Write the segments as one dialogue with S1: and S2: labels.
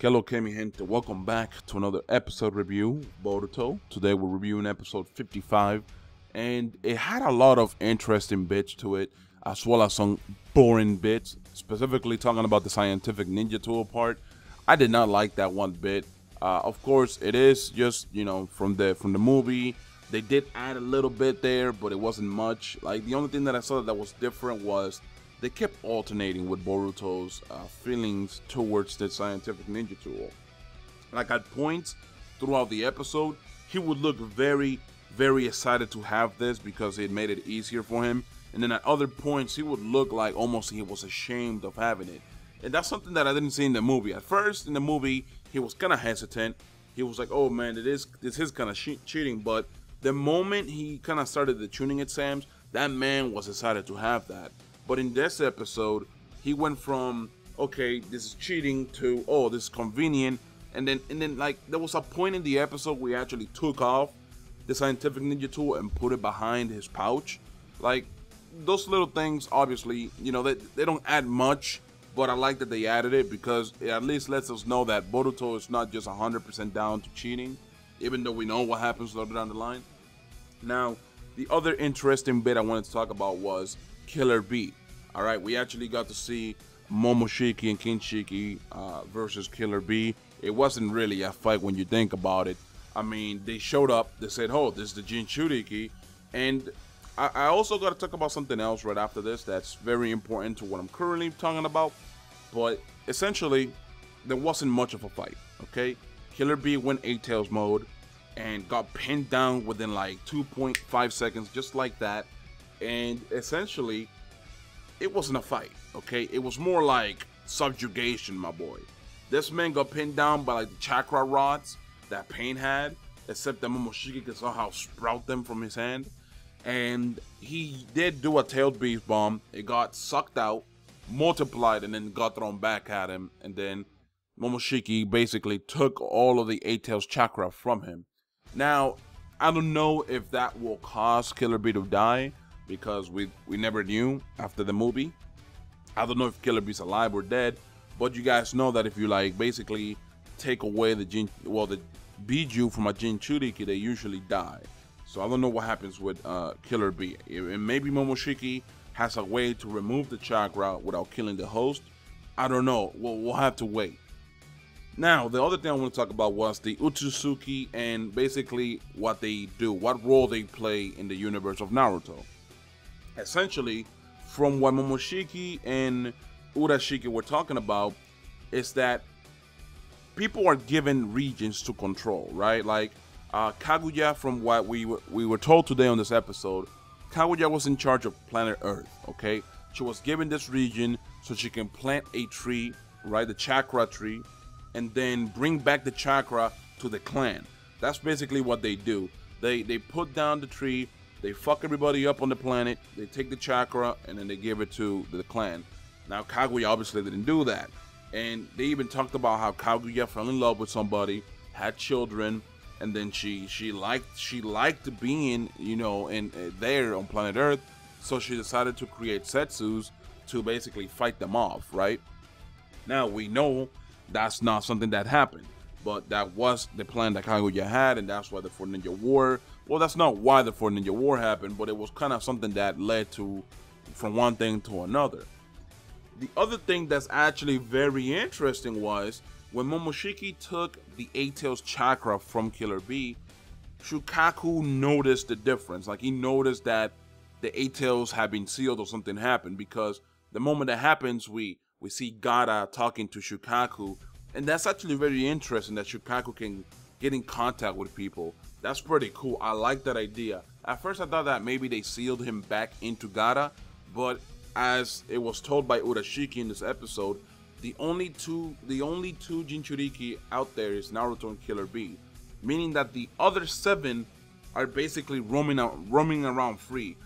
S1: Hello, mi gente. Welcome back to another episode review, Boruto. Today we're reviewing episode 55, and it had a lot of interesting bits to it, as well as some boring bits, specifically talking about the scientific ninja tool part. I did not like that one bit. Of course, it is just, from the movie. They did add a little bit there, but it wasn't much. Like, the only thing that I saw that was different was they kept alternating with Boruto's feelings towards the scientific ninja tool. Like, at points throughout the episode, he would look very, very excited to have this because it made it easier for him. And then at other points, he would look like almost he was ashamed of having it. And that's something that I didn't see in the movie. At first, in the movie, he was kind of hesitant. He was like, oh man, this is kind of cheating. But the moment he kind of started the tuning exams, that man was excited to have that. But in this episode, he went from, okay, this is cheating, to, oh, this is convenient. And then like, there was a point in the episode where he actually took off the scientific ninja tool and put it behind his pouch. Like, those little things, obviously, they don't add much, but I like that they added it because it at least lets us know that Boruto is not just 100% down to cheating, even though we know what happens later down the line. Now, the other interesting bit I wanted to talk about was Killer B. All right, we actually got to see Momoshiki and Shinki versus Killer B. It wasn't really a fight when you think about it. I mean, they showed up, they said, oh, this is the Jinchuuriki. And I also got to talk about something else right after this that's very important to what I'm currently talking about. But essentially, there wasn't much of a fight, okay? Killer B went 8-Tails mode and got pinned down within like 2.5 seconds, just like that. And essentially, it wasn't a fight, okay? It was more like subjugation, my boy. This man got pinned down by like the chakra rods that Pain had, except that Momoshiki could somehow sprout them from his hand. And he did do a tailed beast bomb. It got sucked out, multiplied, and then got thrown back at him. And then Momoshiki basically took all of the 8-Tails chakra from him. Now, I don't know if that will cause Killer B to die, because we never knew after the movie. I don't know if Killer B's alive or dead, but you guys know that if you like basically take away the Biju from a Jinchuuriki, they usually die. So I don't know what happens with Killer B. And maybe Momoshiki has a way to remove the chakra without killing the host. I don't know. We'll have to wait. Now, the other thing I want to talk about was the Urashiki and basically what they do, what role they play in the universe of Naruto. Essentially, from what Momoshiki and Urashiki were talking about, is that people are given regions to control, right? Like Kaguya, from what we were told today on this episode, Kaguya was in charge of planet Earth, okay? She was given this region so she can plant a tree, right? The chakra tree, and then bring back the chakra to the clan. That's basically what they do. They put down the tree, they fuck everybody up on the planet, they take the chakra, and then they give it to the clan. Now, Kaguya obviously didn't do that. And they even talked about how Kaguya fell in love with somebody, had children, and then she liked being, there on planet Earth, so she decided to create Setsus to basically fight them off, right? Now, we know that's not something that happened, but that was the plan that Kaguya had, and that's why the 4 Ninja War, well, that's not why the 4 Ninja War happened, but it was kind of something that led to, from one thing to another. The other thing that's actually very interesting was, when Momoshiki took the 8-Tails chakra from Killer B, Shukaku noticed the difference. Like, he noticed that the 8-Tails had been sealed or something happened, because the moment that happens, we see Gaara talking to Shukaku, and that's actually very interesting that Shukaku can get in contact with people. That's pretty cool. I like that idea. At first I thought that maybe they sealed him back into Gaara, but as it was told by Urashiki in this episode, the only two Jinchuuriki out there is Naruto and Killer B, meaning that the other 7 are basically roaming around free.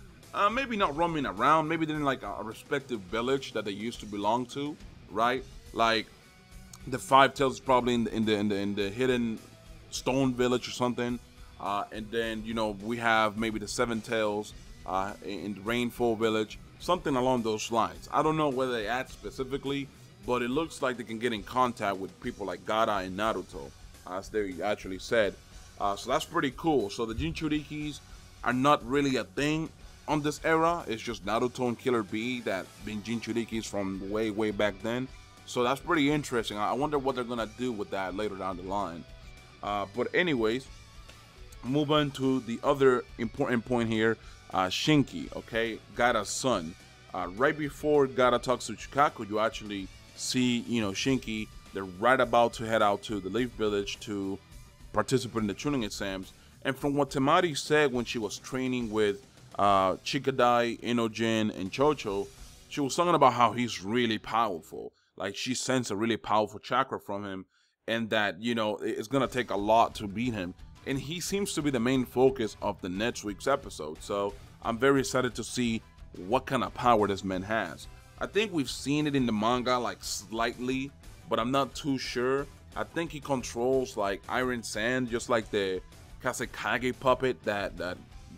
S1: Maybe not roaming around, maybe they're in like a respective village that they used to belong to, right? Like the 5-Tails is probably in the hidden stone village or something, and then we have maybe the 7-Tails in the Rainfall village, something along those lines. I don't know whether they add specifically but it looks like they can get in contact with people like Gaara and Naruto, as they actually said. So that's pretty cool. So the Jinchuurikis are not really a thing on this era. It's just Naruto and Killer Bee that been Jinchuurikis from way back then. So that's pretty interesting. I wonder what they're gonna do with that later down the line. But anyways, move on to the other important point here. Shinki, okay, Gaara's son. Right before Gaara talks to Shukaku, you actually see, Shinki. They're right about to head out to the Leaf Village to participate in the tuning exams. And from what Temari said when she was training with Chikadai, Inojin, and Chocho, she was talking about how he's really powerful. Like, she sensed a really powerful chakra from him, and that, it's going to take a lot to beat him. And he seems to be the main focus of the next week's episode. So I'm very excited to see what kind of power this man has. I think we've seen it in the manga, like, slightly, but I'm not too sure. I think he controls, like, Iron Sand, just like the Kasekage puppet that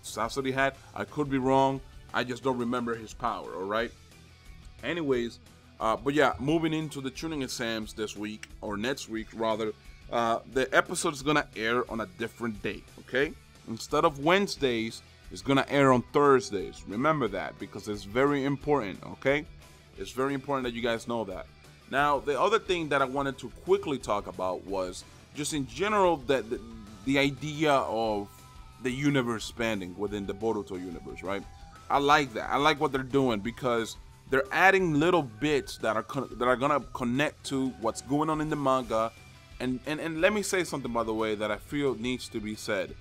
S1: Sasori had. I could be wrong. I just don't remember his power, alright? Anyways, but yeah, moving into the tuning exams this week, or next week rather, the episode is gonna air on a different date, okay? Instead of Wednesdays, it's gonna air on Thursdays. Remember that, because it's very important, okay? It's very important that you guys know that. Now, the other thing that I wanted to quickly talk about was just in general that the idea of the universe expanding within the Boruto universe, right? I like that. I like what they're doing because they're adding little bits that are gonna connect to what's going on in the manga. And let me say something, by the way, that I feel needs to be said.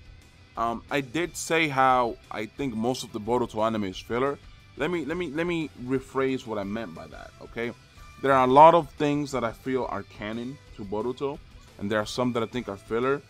S1: I did say how I think most of the Boruto anime is filler. Let me rephrase what I meant by that, okay? There are a lot of things that I feel are canon to Boruto, and there are some that I think are filler,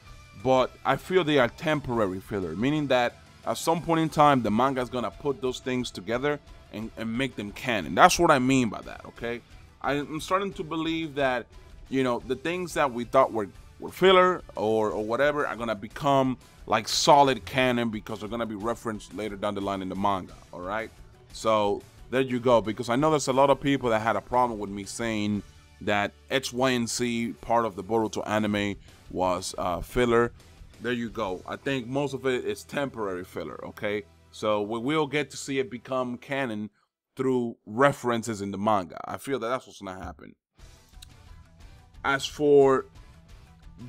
S1: but I feel they are temporary filler, meaning that at some point in time, the manga is gonna put those things together and make them canon. That's what I mean by that, okay? I'm starting to believe that, the things that we thought were filler or whatever are gonna become like solid canon because they're gonna be referenced later down the line in the manga, all right? So there you go, because I know there's a lot of people that had a problem with me saying that X, Y, and Z part of the Boruto anime was filler. There you go. I think most of it is temporary filler, okay? So we will get to see it become canon through references in the manga. I feel that that's what's gonna happen. As for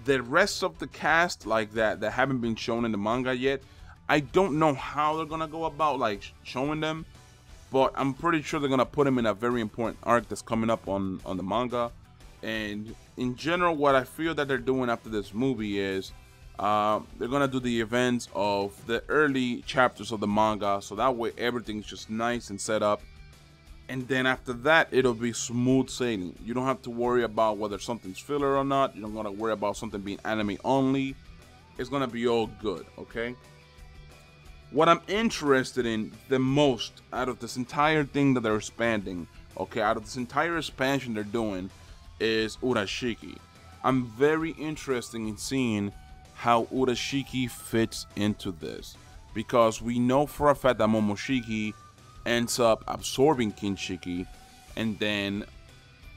S1: the rest of the cast, like that haven't been shown in the manga yet, I don't know how they're gonna go about like showing them, but I'm pretty sure they're gonna put them in a very important arc that's coming up on the manga. And in general, what I feel that they're doing after this movie is they're gonna do the events of the early chapters of the manga, so that way everything's just nice and set up. And then after that, it'll be smooth sailing. You don't have to worry about whether something's filler or not. You don't gotta worry about something being anime only. It's gonna be all good, okay? What I'm interested in the most out of this entire thing that they're expanding, okay, out of this entire expansion they're doing, is Urashiki. I'm very interested in seeing how Urashiki fits into this, because we know for a fact that Momoshiki ends up absorbing Kinshiki, and then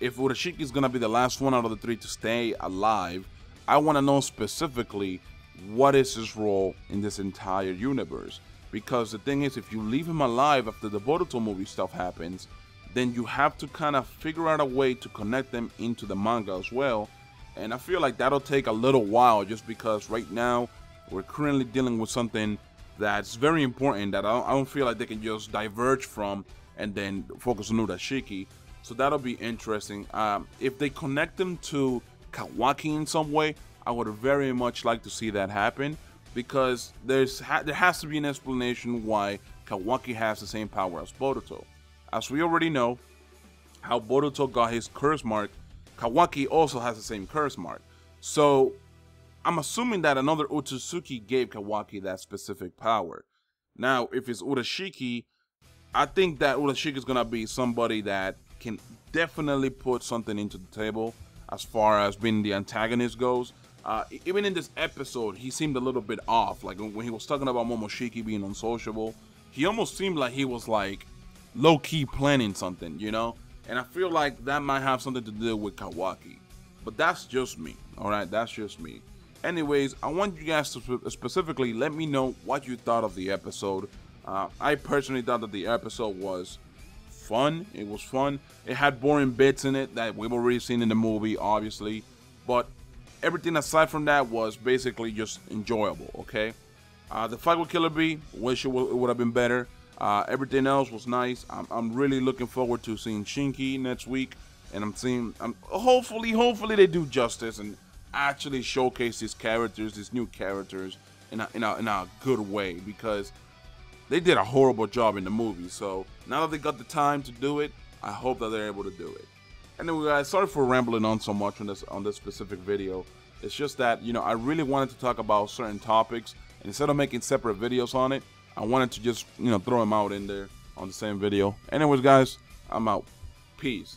S1: if Urashiki is gonna be the last one out of the three to stay alive, I want to know specifically what is his role in this entire universe. Because the thing is, if you leave him alive after the Boruto movie stuff happens, then you have to kind of figure out a way to connect them into the manga as well. And I feel like that'll take a little while, just because right now we're currently dealing with something that's very important that I don't feel like they can just diverge from and then focus on Urashiki. So that'll be interesting. If they connect them to Kawaki in some way, I would very much like to see that happen, because there has to be an explanation why Kawaki has the same power as Boruto. As we already know, how Boruto got his curse mark, Kawaki also has the same curse mark. So I'm assuming that another Otsutsuki gave Kawaki that specific power. Now, if it's Urashiki, I think that Urashiki is going to be somebody that can definitely put something into the table as far as being the antagonist goes. Even in this episode, he seemed a little bit off. Like when he was talking about Momoshiki being unsociable, he almost seemed like he was like low-key planning something, And I feel like that might have something to do with Kawaki. But that's just me, alright? That's just me. Anyways, I want you guys to specifically let me know what you thought of the episode. I personally thought that the episode was fun. It was fun. It had boring bits in it that we've already seen in the movie, obviously. But everything aside from that was basically just enjoyable, okay? The fight with Killer Bee, wish it would have been better. Everything else was nice. I'm really looking forward to seeing Shinki next week, and hopefully they do justice and actually showcase these new characters in a good way, because they did a horrible job in the movie. So now that they got the time to do it, I hope that they're able to do it. Anyway, guys, sorry for rambling on so much on this specific video. It's just that, you know, I really wanted to talk about certain topics, and instead of making separate videos on it, I wanted to just, you know, throw them out in there on the same video. Anyways, guys, I'm out. Peace.